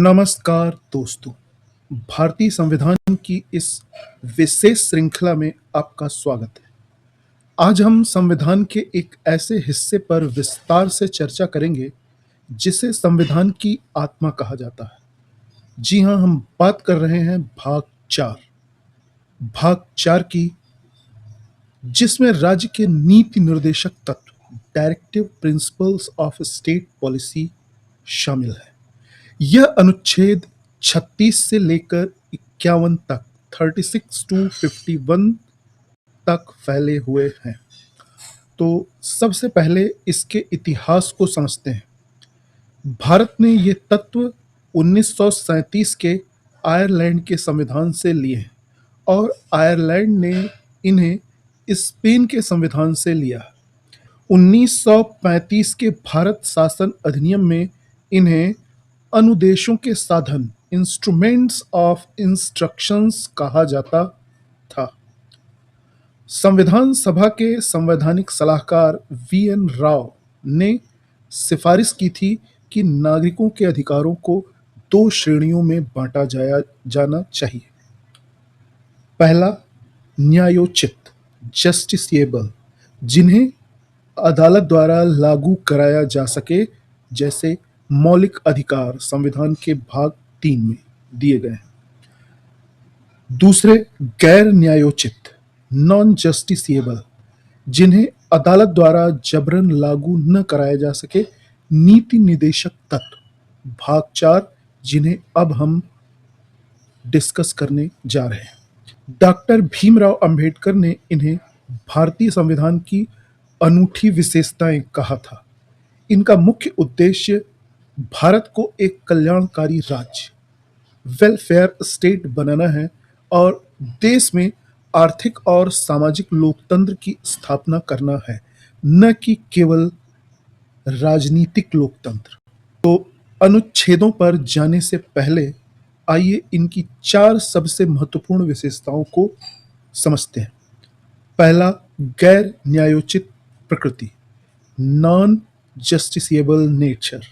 नमस्कार दोस्तों, भारतीय संविधान की इस विशेष श्रृंखला में आपका स्वागत है। आज हम संविधान के एक ऐसे हिस्से पर विस्तार से चर्चा करेंगे जिसे संविधान की आत्मा कहा जाता है। जी हाँ, हम बात कर रहे हैं भाग 4। भाग 4 की, जिसमें राज्य के नीति निर्देशक तत्व directive principles of state policy शामिल है। यह अनुच्छेद 36 से लेकर 51 तक 36 to 51 तक फैले हुए हैं। तो सबसे पहले इसके इतिहास को समझते हैं। भारत ने ये तत्व 1937 के आयरलैंड के संविधान से लिए हैं और आयरलैंड ने इन्हें स्पेन के संविधान से लिया। 1935 के भारत शासन अधिनियम में इन्हें अनुदेशों के साधन इंस्ट्रूमेंट्स ऑफ इंस्ट्रक्शंस कहा जाता था। संविधान सभा के संवैधानिक सलाहकार वी.एन. राव ने सिफारिश की थी कि नागरिकों के अधिकारों को 2 श्रेणियों में बांटा जाना चाहिए। पहला, न्यायोचित जस्टिसिएबल, जिन्हें अदालत द्वारा लागू कराया जा सके, जैसे मौलिक अधिकार संविधान के भाग 3 में दिए गए हैं। दूसरे, गैर न्यायोचित नॉन जस्टिसिएबल, जिन्हें अदालत द्वारा जबरन लागू न कराया जा सके, नीति निर्देशक तत्व भाग 4, जिन्हें अब हम डिस्कस करने जा रहे हैं। डॉक्टर भीमराव अंबेडकर ने इन्हें भारतीय संविधान की अनूठी विशेषताएं कहा था। इनका मुख्य उद्देश्य भारत को एक कल्याणकारी राज्य, वेलफेयर स्टेट बनाना है और देश में आर्थिक और सामाजिक लोकतंत्र की स्थापना करना है, न कि केवल राजनीतिक लोकतंत्र। तो अनुच्छेदों पर जाने से पहले आइए इनकी 4 सबसे महत्वपूर्ण विशेषताओं को समझते हैं। पहला, गैर न्यायोचित प्रकृति, नॉन जस्टिसिएबल नेचर।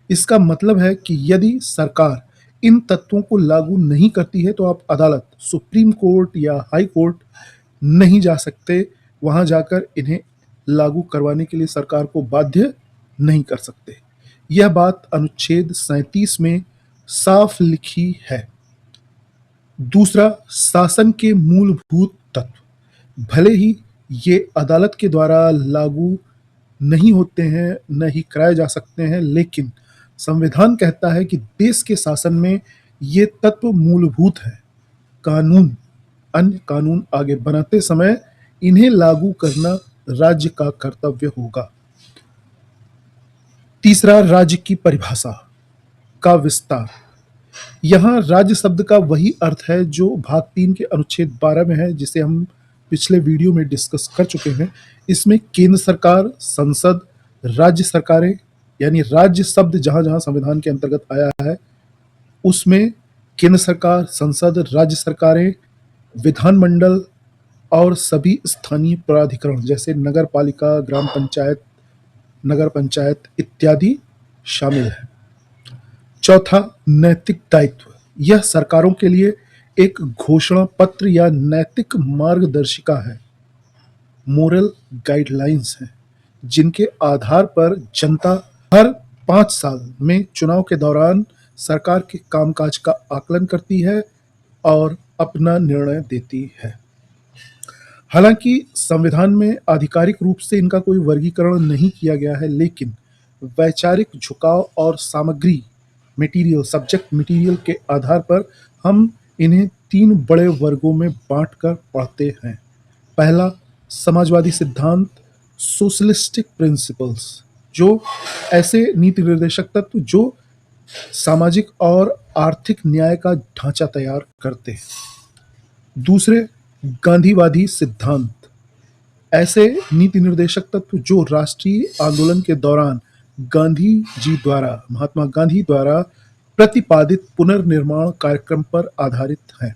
इसका मतलब है कि यदि सरकार इन तत्वों को लागू नहीं करती है तो आप अदालत, सुप्रीम कोर्ट या हाई कोर्ट नहीं जा सकते। वहां जाकर इन्हें लागू करवाने के लिए सरकार को बाध्य नहीं कर सकते। यह बात अनुच्छेद 37 में साफ लिखी है। दूसरा, शासन के मूलभूत तत्व, भले ही ये अदालत के द्वारा लागू नहीं होते हैं, न ही कराए जा सकते हैं, लेकिन संविधान कहता है कि देश के शासन में ये तत्व मूलभूत है। अन्य कानून आगे बनाते समय इन्हें लागू करना राज्य का कर्तव्य होगा। तीसरा, राज्य की परिभाषा का विस्तार। यहाँ राज्य शब्द का वही अर्थ है जो भाग 3 के अनुच्छेद 12 में है, जिसे हम पिछले वीडियो में डिस्कस कर चुके हैं। इसमें केंद्र सरकार, संसद, राज्य सरकारें, यानी राज्य शब्द जहां जहां संविधान के अंतर्गत आया है उसमें केंद्र सरकार, संसद, राज्य सरकारें, विधानमंडल और सभी स्थानीय प्राधिकरण जैसे नगर पालिका, ग्राम पंचायत, नगर पंचायत इत्यादि शामिल है। चौथा, नैतिक दायित्व। यह सरकारों के लिए एक घोषणा पत्र या नैतिक मार्गदर्शिका है, मोरल गाइडलाइंस है, जिनके आधार पर जनता हर 5 साल में चुनाव के दौरान सरकार के कामकाज का आकलन करती है और अपना निर्णय देती है। हालांकि संविधान में आधिकारिक रूप से इनका कोई वर्गीकरण नहीं किया गया है, लेकिन वैचारिक झुकाव और सामग्री सब्जेक्ट मटेरियल के आधार पर हम इन्हें 3 बड़े वर्गों में बांटकर पढ़ते हैं। पहला, समाजवादी सिद्धांत, सोशलिस्टिक प्रिंसिपल्स, जो ऐसे नीति निर्देशक तत्व जो सामाजिक और आर्थिक न्याय का ढांचा तैयार करते हैं। दूसरे, गांधीवादी सिद्धांत, ऐसे नीति निर्देशक तत्व जो राष्ट्रीय आंदोलन के दौरान महात्मा गांधी द्वारा प्रतिपादित पुनर्निर्माण कार्यक्रम पर आधारित हैं।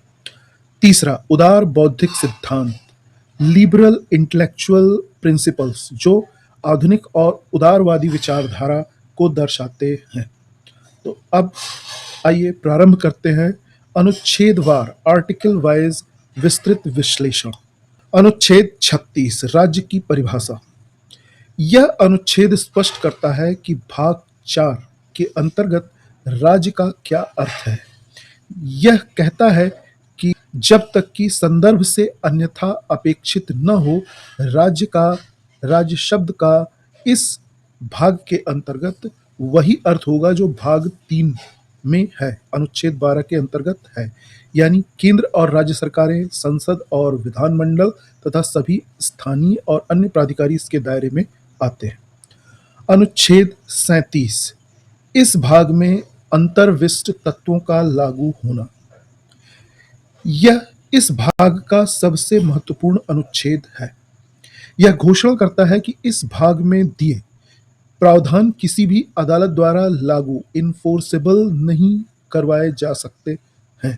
तीसरा, उदार बौद्धिक सिद्धांत, लिबरल इंटेलेक्चुअल प्रिंसिपल्स, जो आधुनिक और उदारवादी विचारधारा को दर्शाते हैं। तो अब आइए प्रारंभ करते हैं अनुच्छेदवार आर्टिकल वाइज विस्तृत विश्लेषण। अनुच्छेद 36 राज्य की परिभाषा। यह अनुच्छेद स्पष्ट करता है कि भाग 4 के अंतर्गत राज्य का क्या अर्थ है। यह कहता है कि जब तक कि संदर्भ से अन्यथा अपेक्षित न हो, राज्य शब्द का इस भाग के अंतर्गत वही अर्थ होगा जो भाग 3 में है, अनुच्छेद 12 के अंतर्गत है, यानी केंद्र और राज्य सरकारें, संसद और विधानमंडल तथा सभी स्थानीय और अन्य प्राधिकारी इसके दायरे में आते हैं। अनुच्छेद 37 इस भाग में अंतर्विष्ट तत्वों का लागू होना। यह इस भाग का सबसे महत्वपूर्ण अनुच्छेद है। यह घोषणा करता है कि इस भाग में दिए प्रावधान किसी भी अदालत द्वारा लागू इन्फोर्सेबल नहीं करवाए जा सकते हैं,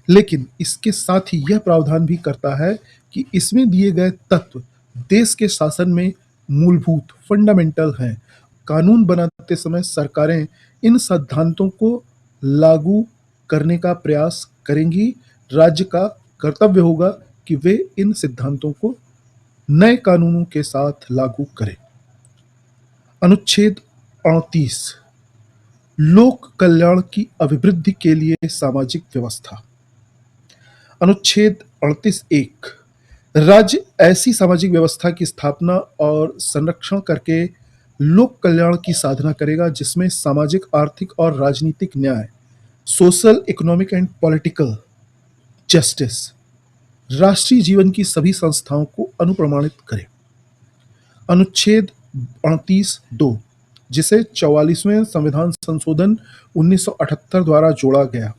लेकिन इसके साथ ही यह प्रावधान भी करता है कि इसमें दिए गए तत्व देश के शासन में मूलभूत फंडामेंटल हैं। कानून बनाते समय सरकारें इन सिद्धांतों को लागू करने का प्रयास करेंगी। राज्य का कर्तव्य होगा कि वे इन सिद्धांतों को नए कानूनों के साथ लागू करें। अनुच्छेद 38 लोक कल्याण की अभिवृद्धि के लिए सामाजिक व्यवस्था। अनुच्छेद 38(1) राज्य ऐसी सामाजिक व्यवस्था की स्थापना और संरक्षण करके लोक कल्याण की साधना करेगा जिसमें सामाजिक, आर्थिक और राजनीतिक न्याय, social, economic and political justice, राष्ट्रीय जीवन की सभी संस्थाओं को अनुप्रमाणित करे। अनुच्छेद 38(2) जिसे 44वें संविधान संशोधन 1978 द्वारा जोड़ा गया,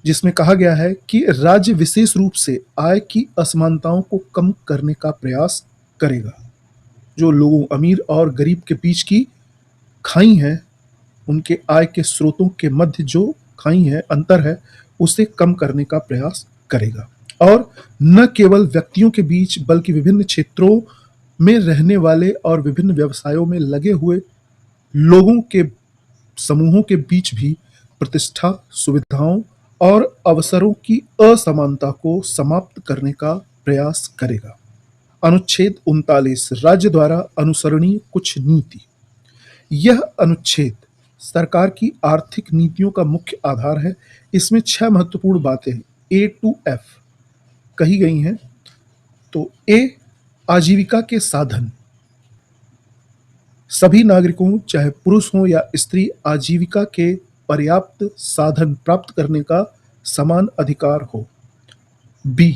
जिसमें कहा गया है कि राज्य विशेष रूप से आय की असमानताओं को कम करने का प्रयास करेगा। जो लोगों, अमीर और गरीब के बीच की खाई है, उनके आय के स्रोतों के मध्य जो खाई है, अंतर है, उसे कम करने का प्रयास करेगा। और न केवल व्यक्तियों के बीच बल्कि विभिन्न क्षेत्रों में रहने वाले और विभिन्न व्यवसायों में लगे हुए लोगों के समूहों के बीच भी प्रतिष्ठा, सुविधाओं और अवसरों की असमानता को समाप्त करने का प्रयास करेगा। अनुच्छेद 39 राज्य द्वारा अनुसरणीय कुछ नीति। यह अनुच्छेद सरकार की आर्थिक नीतियों का मुख्य आधार है। इसमें 6 महत्वपूर्ण बातें A to F कही गई हैं। तो A आजीविका के साधन। सभी नागरिकों, चाहे पुरुष हो या स्त्री, आजीविका के पर्याप्त साधन प्राप्त करने का समान अधिकार हो। B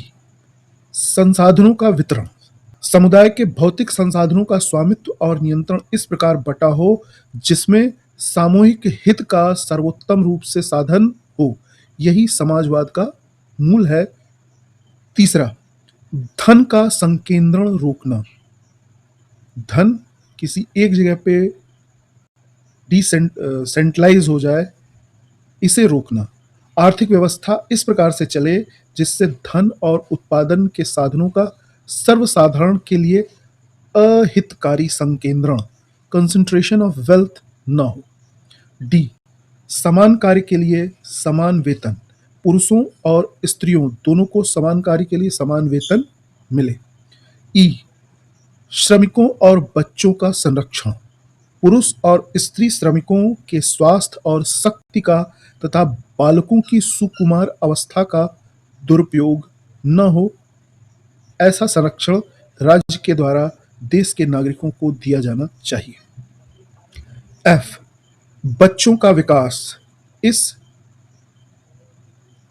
संसाधनों का वितरण। समुदाय के भौतिक संसाधनों का स्वामित्व और नियंत्रण इस प्रकार बटा हो जिसमें सामूहिक हित का सर्वोत्तम रूप से साधन हो। यही समाजवाद का मूल है। तीसरा, धन का संकेंद्रण रोकना। धन किसी एक जगह पे सेंट्रलाइज हो जाए, इसे रोकना। आर्थिक व्यवस्था इस प्रकार से चले जिससे धन और उत्पादन के साधनों का सर्वसाधारण के लिए अहितकारी संकेंद्रण, कंसंट्रेशन ऑफ वेल्थ, न हो। डी समान कार्य के लिए समान वेतन। पुरुषों और स्त्रियों दोनों को समान कार्य के लिए समान वेतन मिले। ई श्रमिकों और बच्चों का संरक्षण। पुरुष और स्त्री श्रमिकों के स्वास्थ्य और शक्ति का तथा बालकों की सुकुमार अवस्था का दुरुपयोग न हो, ऐसा संरक्षण राज्य के द्वारा देश के नागरिकों को दिया जाना चाहिए। एफ बच्चों का विकास। इस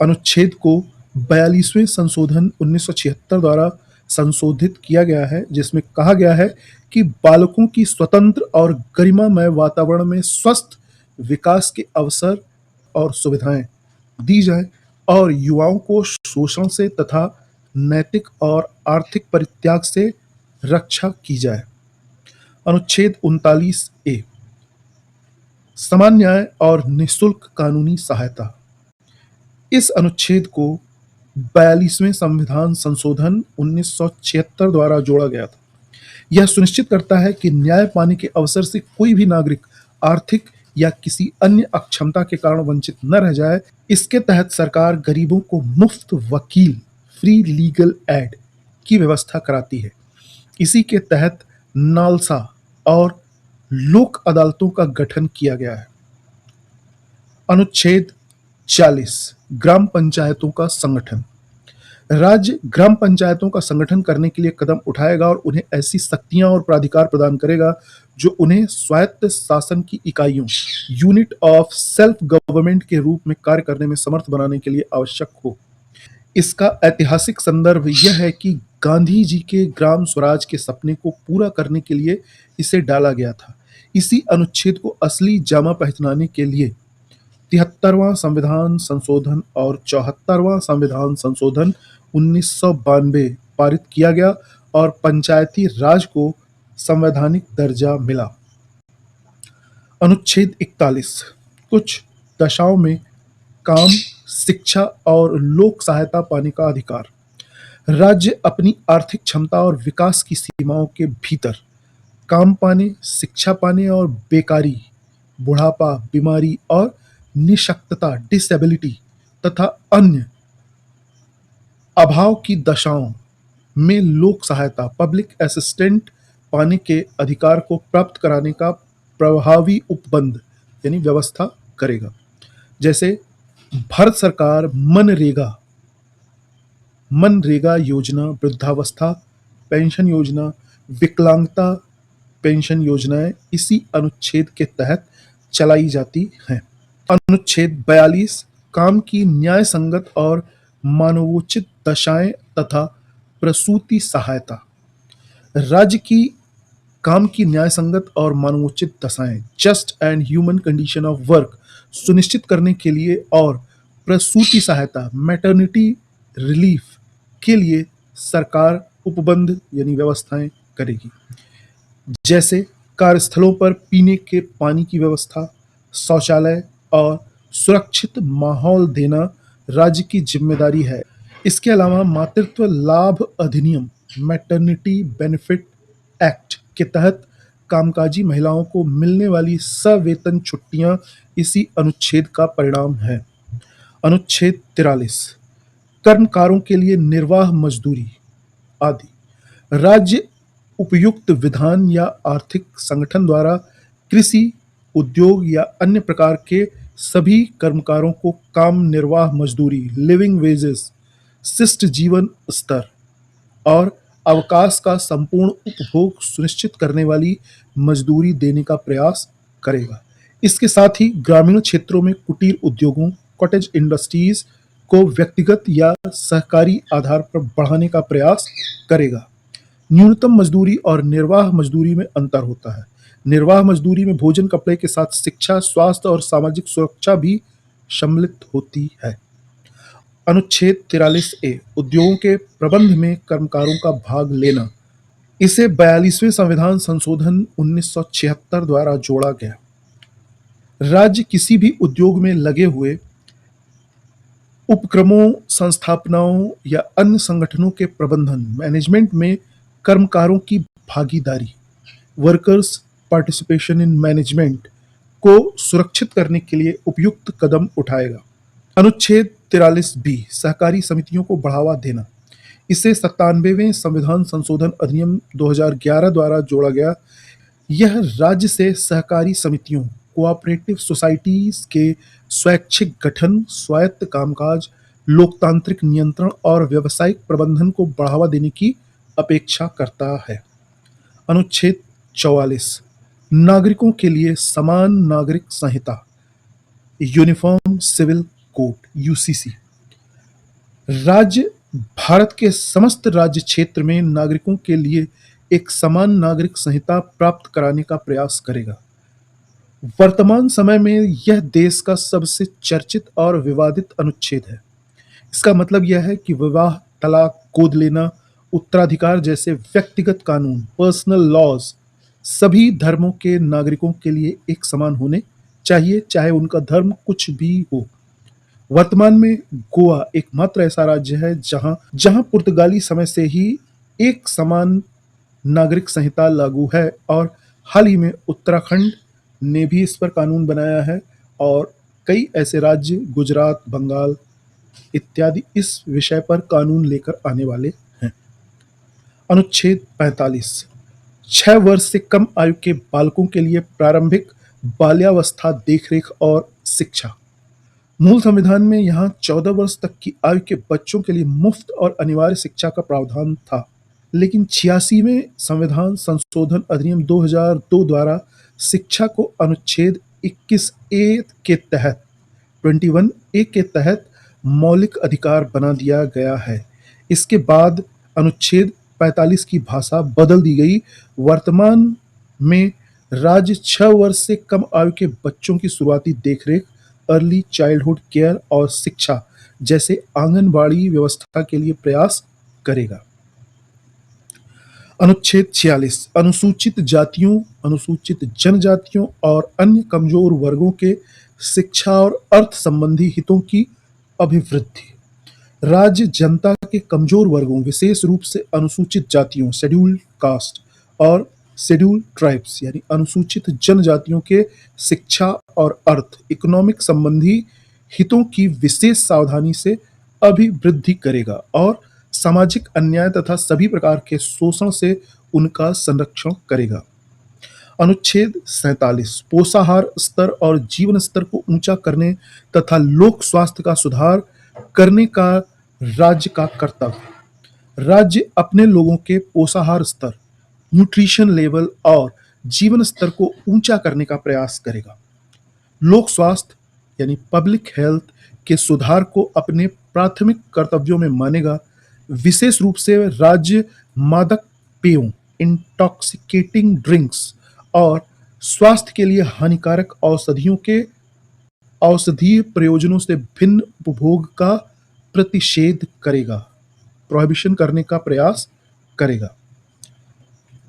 अनुच्छेद को 42वें संशोधन 1976 द्वारा संशोधित किया गया है, जिसमें कहा गया है कि बालकों की स्वतंत्र और गरिमामय वातावरण में स्वस्थ विकास के अवसर और सुविधाएं दी जाएं और युवाओं को शोषण से तथा नैतिक और आर्थिक परित्याग से रक्षा की जाए। अनुच्छेद 39(a) समान न्याय और निःशुल्क कानूनी सहायता। इस अनुच्छेद को 42वें संविधान संशोधन 1976 द्वारा जोड़ा गया था। यह सुनिश्चित करता है कि न्याय पाने के अवसर से कोई भी नागरिक आर्थिक या किसी अन्य अक्षमता के कारण वंचित न रह जाए, इसके तहत सरकार गरीबों को मुफ्त वकील फ्री लीगल एड की व्यवस्था कराती है। इसी के तहत नालसा और लोक अदालतों का गठन किया गया है। अनुच्छेद 40 ग्राम पंचायतों का संगठन। राज्य ग्राम पंचायतों का संगठन करने के लिए कदम उठाएगा और उन्हें ऐसी शक्तियां और प्राधिकार प्रदान करेगा जो उन्हें स्वायत्त शासन की इकाइयों यूनिट ऑफ सेल्फ गवर्नमेंट के रूप में कार्य करने में समर्थ बनाने के लिए आवश्यक हो। इसका ऐतिहासिक संदर्भ यह है कि गांधी जी के ग्राम स्वराज के सपने को पूरा करने के लिए इसे डाला गया था। इसी अनुच्छेद को असली जामा पहचानने के लिए 73वां संविधान संशोधन और 74वां संविधान संशोधन 1992 पारित किया गया और पंचायती राज को संवैधानिक दर्जा मिला। अनुच्छेद 41 कुछ दशाओं में काम, शिक्षा और लोक सहायता पाने का अधिकार। राज्य अपनी आर्थिक क्षमता और विकास की सीमाओं के भीतर काम पाने, शिक्षा पाने और बेकारी, बुढ़ापा, बीमारी और निशक्तता डिसेबिलिटी तथा अन्य अभाव की दशाओं में लोक सहायता पब्लिक असिस्टेंट पाने के अधिकार को प्राप्त कराने का प्रभावी उपबंध यानी व्यवस्था करेगा। जैसे भारत सरकार मनरेगा योजना, वृद्धावस्था पेंशन योजना, विकलांगता पेंशन योजनाएं इसी अनुच्छेद के तहत चलाई जाती हैं। अनुच्छेद 42 काम की न्याय संगत और मानवोचित दशाएं तथा प्रसूति सहायता। राज्य की काम की न्याय संगत और मानवोचित दशाएं just and human condition of work सुनिश्चित करने के लिए और प्रसूति सहायता मैटरनिटी रिलीफ के लिए सरकार उपबंध यानी व्यवस्थाएं करेगी। जैसे कार्यस्थलों पर पीने के पानी की व्यवस्था, शौचालय और सुरक्षित माहौल देना राज्य की जिम्मेदारी है। इसके अलावा मातृत्व लाभ अधिनियम मैटरनिटी बेनिफिट एक्ट के तहत कामकाजी महिलाओं को मिलने वाली सवेतन छुट्टियां इसी अनुच्छेद का परिणाम है। अनुच्छेद 43 कर्मकारों के लिए निर्वाह मजदूरी आदि। राज्य उपयुक्त विधान या आर्थिक संगठन द्वारा कृषि, उद्योग या अन्य प्रकार के सभी कर्मकारों को काम निर्वाह मजदूरी लिविंग वेजेस, शिष्ट जीवन स्तर और अवकाश का संपूर्ण उपभोग सुनिश्चित करने वाली मजदूरी देने का प्रयास करेगा। इसके साथ ही ग्रामीण क्षेत्रों में कुटीर उद्योगों कॉटेज इंडस्ट्रीज को व्यक्तिगत या सहकारी आधार पर बढ़ाने का प्रयास करेगा। न्यूनतम मजदूरी और निर्वाह मजदूरी में अंतर होता है। निर्वाह मजदूरी में भोजन, कपड़े के साथ शिक्षा, स्वास्थ्य और सामाजिक सुरक्षा भी सम्मिलित होती है। अनुच्छेद 43A उद्योगों के प्रबंध में कर्मकारों का भाग लेना। इसे 42वें संविधान संशोधन 1976 द्वारा जोड़ा गया। राज्य किसी भी उद्योग में लगे हुए उपक्रमों, संस्थापनाओं या अन्य संगठनों के प्रबंधन मैनेजमेंट में कर्मकारों की भागीदारी वर्कर्स पार्टिसिपेशन इन मैनेजमेंट को सुरक्षित करने के लिए उपयुक्त कदम उठाएगा। अनुच्छेद 43B सहकारी समितियों को बढ़ावा देना। इसे 97वें संविधान संशोधन अधिनियम 2011 द्वारा जोड़ा गया। यह राज्य से सहकारी समितियों कोऑपरेटिव सोसाइटीज के स्वैच्छिक गठन, स्वायत्त कामकाज, लोकतांत्रिक नियंत्रण और व्यावसायिक प्रबंधन को बढ़ावा देने की अपेक्षा करता है। अनुच्छेद 44 नागरिकों के लिए समान नागरिक संहिता यूनिफॉर्म सिविल कोड यूसीसी। राज्य भारत के समस्त राज्य क्षेत्र में नागरिकों के लिए एक समान नागरिक संहिता प्राप्त कराने का प्रयास करेगा। वर्तमान समय में यह देश का सबसे चर्चित और विवादित अनुच्छेद है। इसका मतलब यह है कि विवाह, तलाक, गोद लेना, उत्तराधिकार जैसे व्यक्तिगत कानून पर्सनल लॉज सभी धर्मों के नागरिकों के लिए एक समान होने चाहिए, चाहे उनका धर्म कुछ भी हो। वर्तमान में गोवा एकमात्र ऐसा राज्य है जहां पुर्तगाली समय से ही एक समान नागरिक संहिता लागू है और हाल ही में उत्तराखंड, ने भी इस पर कानून बनाया है और कई ऐसे राज्य गुजरात, बंगाल इत्यादि इस विषय पर कानून लेकर आने वाले हैं। अनुच्छेद 45 6 वर्ष से कम आयु के बालकों के लिए प्रारंभिक बाल्यावस्था देखरेख और शिक्षा। मूल संविधान में यहाँ 14 वर्ष तक की आयु के बच्चों के लिए मुफ्त और अनिवार्य शिक्षा का प्रावधान था, लेकिन 86वें संविधान संशोधन अधिनियम 2002 द्वारा शिक्षा को अनुच्छेद 21 ए के तहत 21 ए के तहत मौलिक अधिकार बना दिया गया है। इसके बाद अनुच्छेद 45 की भाषा बदल दी गई। वर्तमान में राज्य 6 वर्ष से कम आयु के बच्चों की शुरुआती देखरेख, अर्ली चाइल्डहुड केयर और शिक्षा जैसे आंगनबाड़ी व्यवस्था के लिए प्रयास करेगा। अनुच्छेद 46 अनुसूचित जातियों, अनुसूचित जनजातियों और अन्य कमजोर वर्गों के शिक्षा और अर्थ संबंधी हितों की अभिवृद्धि। राज्य जनता के कमजोर वर्गों, विशेष रूप से अनुसूचित जातियों, शेड्यूल्ड कास्ट और शेड्यूल्ड ट्राइब्स यानी अनुसूचित जनजातियों के शिक्षा और अर्थ इकोनॉमिक संबंधी हितों की विशेष सावधानी से अभिवृद्धि करेगा और सामाजिक अन्याय तथा सभी प्रकार के शोषण से उनका संरक्षण करेगा। अनुच्छेद 47 पोषाहार स्तर और जीवन स्तर को ऊंचा करने तथा लोक स्वास्थ्य का सुधार करने का राज्य का कर्तव्य। राज्य अपने लोगों के पोषाहार स्तर, न्यूट्रिशन लेवल और जीवन स्तर को ऊंचा करने का प्रयास करेगा। लोक स्वास्थ्य यानी पब्लिक हेल्थ के सुधार को अपने प्राथमिक कर्तव्यों में मानेगा। विशेष रूप से राज्य मादक पेयों, इंटॉक्सिकेटिंग ड्रिंक्स और स्वास्थ्य के लिए हानिकारक औषधियों के औषधीय प्रयोजनों से भिन्न उपभोग का प्रतिषेध करेगा, प्रोहिबिशन करने का प्रयास करेगा।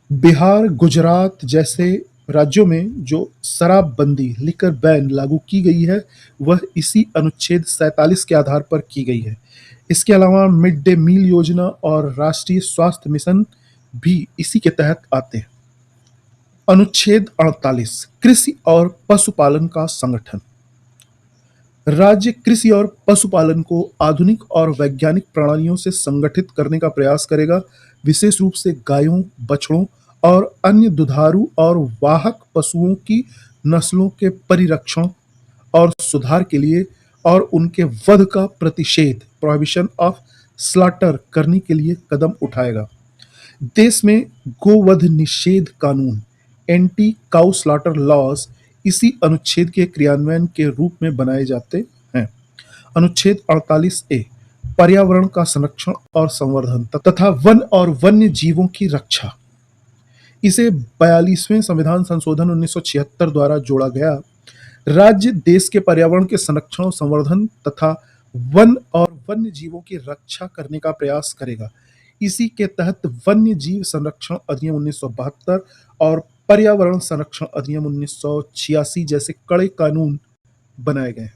बिहार, गुजरात जैसे राज्यों में जो शराबबंदी, लिकर बैन लागू की गई है, वह इसी अनुच्छेद 47 के आधार पर की गई है। इसके अलावा मिड डे मील योजना और राष्ट्रीय स्वास्थ्य मिशन भी इसी के तहत आते हैं। अनुच्छेद 48 कृषि और पशुपालन का संगठन। राज्य कृषि और पशुपालन को आधुनिक और वैज्ञानिक प्रणालियों से संगठित करने का प्रयास करेगा, विशेष रूप से गायों, बछड़ों और अन्य दुधारू और वाहक पशुओं की नस्लों के परिरक्षण और सुधार के लिए और उनके वध का प्रतिषेध, प्रोहिबिशन ऑफ स्लॉटर करने के लिए कदम उठाएगा। देश में गोवध निषेध कानून, एंटी काउ स्लॉटर लॉज इसी अनुच्छेद के क्रियान्वयन के रूप में बनाए जाते हैं। अनुच्छेद 48 ए पर्यावरण का संरक्षण और संवर्धन तथा वन और वन्य जीवों की रक्षा। इसे 42वें संविधान संशोधन 1976 द्वारा जोड़ा गया। राज्य देश के पर्यावरण के संरक्षण और संवर्धन तथा वन और वन्य जीवों की रक्षा करने का प्रयास करेगा। इसी के तहत वन्य जीव संरक्षण अधिनियम 1972 और पर्यावरण संरक्षण अधिनियम 1986 जैसे कड़े कानून बनाए गए।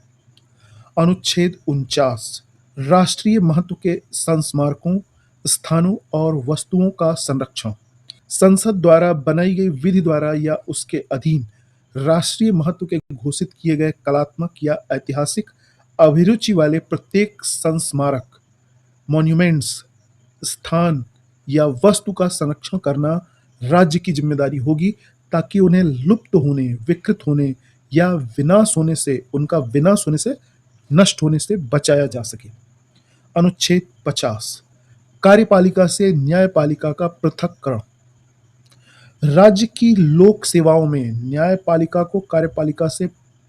अनुच्छेद 49 राष्ट्रीय महत्व के संस्मारकों, स्थानों और वस्तुओं का संरक्षण। संसद द्वारा बनाई गई विधि द्वारा या उसके अधीन राष्ट्रीय महत्व के घोषित किए गए कलात्मक या ऐतिहासिक अभिरुचि वाले प्रत्येक संस्मारक, मॉन्यूमेंट्स, स्थान या वस्तु का संरक्षण करना राज्य की जिम्मेदारी होगी, ताकि उन्हें लुप्त होने, विकृत होने या उनका विनाश होने से, नष्ट होने से बचाया जा सके। अनुच्छेद 50 कार्यपालिका से न्यायपालिका का पृथक्करण। राज्य की लोक सेवाओं में न्यायपालिका को कार्यपालिका से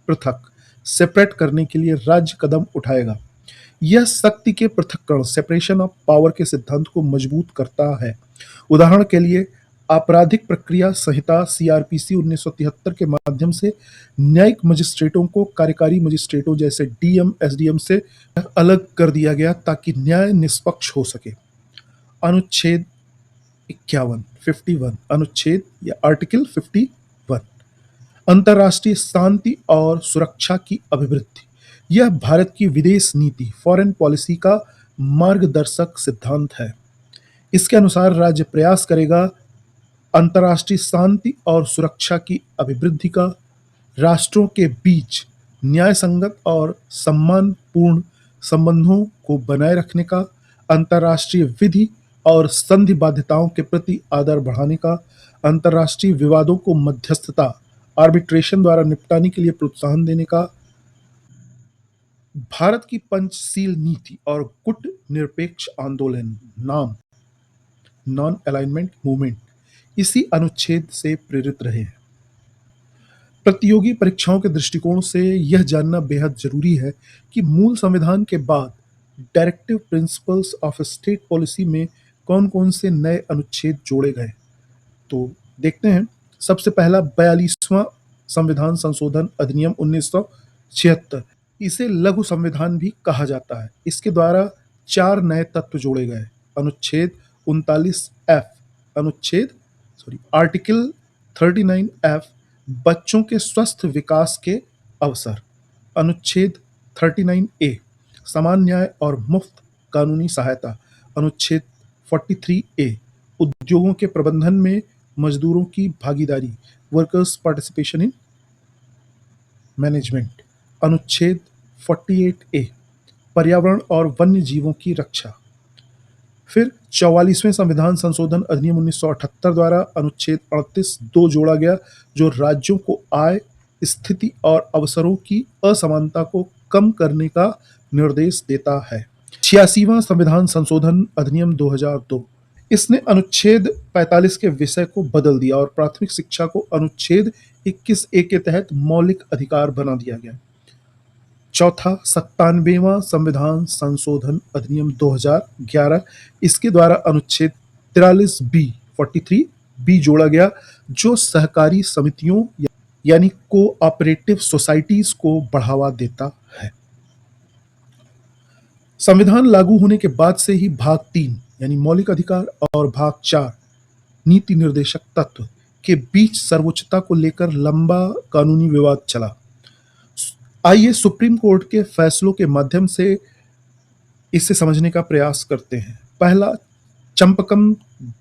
पृथक, सेपरेट करने के लिए राज्य कदम उठाएगा। यह शक्ति के पृथक्करण, सेपरेशन ऑफ पावर के सिद्धांत को मजबूत करता है। उदाहरण के लिए आपराधिक प्रक्रिया संहिता सीआरपीसी 1973 के माध्यम से न्यायिक मजिस्ट्रेटों को कार्यकारी मजिस्ट्रेटों जैसे डीएम, एसडीएम से अलग कर दिया गया ताकि न्याय निष्पक्ष हो सके। अनुच्छेद 51 अनुच्छेद या आर्टिकल 51 अंतर्राष्ट्रीय शांति और सुरक्षा की अभिवृद्धि। यह भारत की विदेश नीति, फॉरेन पॉलिसी का मार्गदर्शक सिद्धांत है। इसके अनुसार राज्य प्रयास करेगा अंतर्राष्ट्रीय शांति और सुरक्षा की अभिवृद्धि का, राष्ट्रों के बीच न्यायसंगत और सम्मानपूर्ण संबंधों को बनाए रखने का, अंतर्राष्ट्रीय विधि और संधि बाध्यताओं के प्रति आदर बढ़ाने का, अंतर्राष्ट्रीय विवादों को मध्यस्थता आर्बिट्रेशन द्वारा निपटाने के लिए प्रोत्साहन देने का, भारत की पंचशील नीति और गुट निरपेक्ष आंदोलन नाम नॉन अलाइनमेंट मूवमेंट इसी अनुच्छेद से प्रेरित रहे हैं। प्रतियोगी परीक्षाओं के दृष्टिकोण से यह जानना बेहद जरूरी है कि मूल संविधान के बाद directive principles of state policy में कौन कौन से नए अनुच्छेद जोड़े गए। तो देखते हैं। सबसे पहला 42वां संविधान संशोधन अधिनियम 1976, इसे लघु संविधान भी कहा जाता है। इसके द्वारा 4 नए तत्व जोड़े गए। अनुच्छेद 39F, आर्टिकल 39F बच्चों के स्वस्थ विकास के अवसर। अनुच्छेद 39A समान न्याय और मुफ्त कानूनी सहायता। अनुच्छेद 43A उद्योगों के प्रबंधन में मजदूरों की भागीदारी, वर्कर्स पार्टिसिपेशन इन मैनेजमेंट। अनुच्छेद 48A पर्यावरण और वन्य जीवों की रक्षा। फिर 44वें संविधान संशोधन अधिनियम 1978 द्वारा अनुच्छेद 38(2) जोड़ा गया, जो राज्यों को आय, स्थिति और अवसरों की असमानता को कम करने का निर्देश देता है। 86वां संविधान संशोधन अधिनियम 2002, इसने अनुच्छेद 45 के विषय को बदल दिया और प्राथमिक शिक्षा को अनुच्छेद 21A के तहत मौलिक अधिकार बना दिया गया। चौथा 97वां संविधान संशोधन अधिनियम 2011, इसके द्वारा अनुच्छेद 43B जोड़ा गया, जो सहकारी समितियों यानी कोऑपरेटिव सोसाइटीज को बढ़ावा देता है। संविधान लागू होने के बाद से ही भाग 3 यानी मौलिक अधिकार और भाग 4 नीति निर्देशक तत्व के बीच सर्वोच्चता को लेकर लंबा कानूनी विवाद चला। आइए सुप्रीम कोर्ट के फैसलों के माध्यम से इसे समझने का प्रयास करते हैं। पहला, चंपकम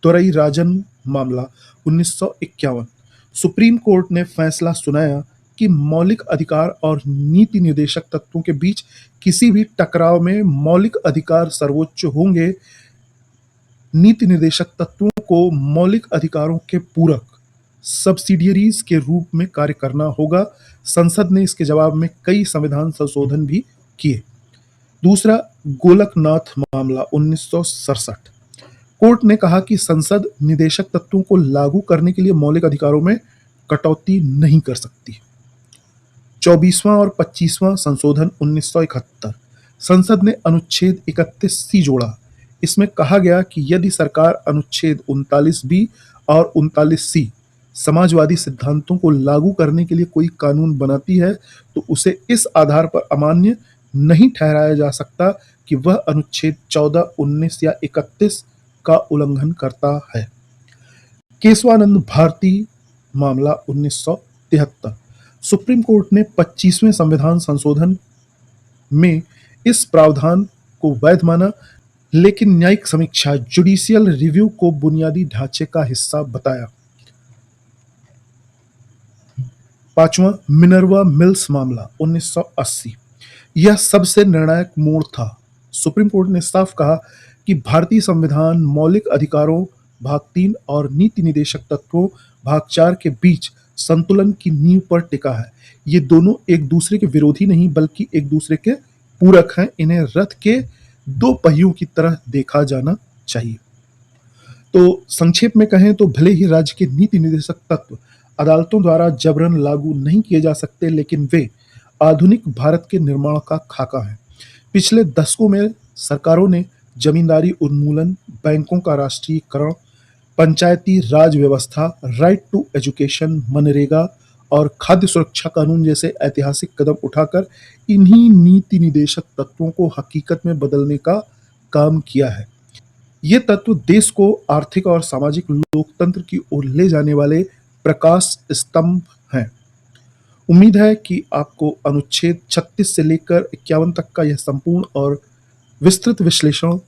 दोरई राजन मामला 1951। सुप्रीम कोर्ट ने फैसला सुनाया कि मौलिक अधिकार और नीति निर्देशक तत्वों के बीच किसी भी टकराव में मौलिक अधिकार सर्वोच्च होंगे। नीति निर्देशक तत्वों को मौलिक अधिकारों के पूरक सब्सिडियरीज के रूप में कार्य करना होगा। संसद ने इसके जवाब में कई संविधान संशोधन भी किए। दूसरा, गोलकनाथ मामला 1967। कोर्ट ने कहा कि संसद निदेशक तत्वों को लागू करने के लिए मौलिक अधिकारों में कटौती नहीं कर सकती। 24वां और 25वां संशोधन 1971, संसद ने अनुच्छेद 31C जोड़ा। इसमें कहा गया कि यदि सरकार अनुच्छेद 39B और 39C समाजवादी सिद्धांतों को लागू करने के लिए कोई कानून बनाती है, तो उसे इस आधार पर अमान्य नहीं ठहराया जा सकता कि वह अनुच्छेद 14, 19 या 31 का उल्लंघन करता है। केशवानंद भारती मामला 1973, सुप्रीम कोर्ट ने 25वें संविधान संशोधन में इस प्रावधान को वैध माना, लेकिन न्यायिक समीक्षा जुडिशियल रिव्यू को बुनियादी ढांचे का हिस्सा बताया। पांचवा, मिनर्वा मिल्स मामला 1980, यह सबसे निर्णायक मोड़ था। सुप्रीम कोर्ट ने साफ कहा कि भारतीय संविधान मौलिक अधिकारों भाग 3 और नीति निर्देशक तत्वों भाग 4 के बीच संतुलन की नींव पर टिका है। ये दोनों एक दूसरे के विरोधी नहीं, बल्कि एक दूसरे के पूरक हैं। इन्हें रथ के 2 पहियों की तरह देखा जाना चाहिए। तो संक्षेप में कहें तो भले ही राज्य के नीति निर्देशक तत्व अदालतों द्वारा जबरन लागू नहीं किए जा सकते, लेकिन वे आधुनिक भारत के निर्माण का खाका हैं। पिछले दशकों में सरकारों ने जमींदारी उन्मूलन, बैंकों का राष्ट्रीयकरण, पंचायती राज व्यवस्था, राइट टू एजुकेशन, मनरेगा और खाद्य सुरक्षा कानून जैसे ऐतिहासिक कदम उठाकर इन्हीं नीति निर्देशक तत्वों को हकीकत में बदलने का काम किया है। ये तत्व देश को आर्थिक और सामाजिक लोकतंत्र की ओर ले जाने वाले प्रकाश स्तंभ हैं। उम्मीद है कि आपको अनुच्छेद 36 से लेकर 51 तक का यह संपूर्ण और विस्तृत विश्लेषण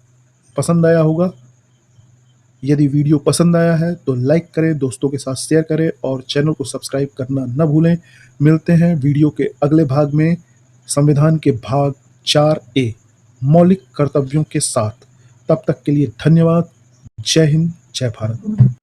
पसंद आया होगा। यदि वीडियो पसंद आया है तो लाइक करें, दोस्तों के साथ शेयर करें और चैनल को सब्सक्राइब करना न भूलें। मिलते हैं वीडियो के अगले भाग में संविधान के भाग 4A मौलिक कर्तव्यों के साथ। तब तक के लिए धन्यवाद। जय हिंद, जय भारत।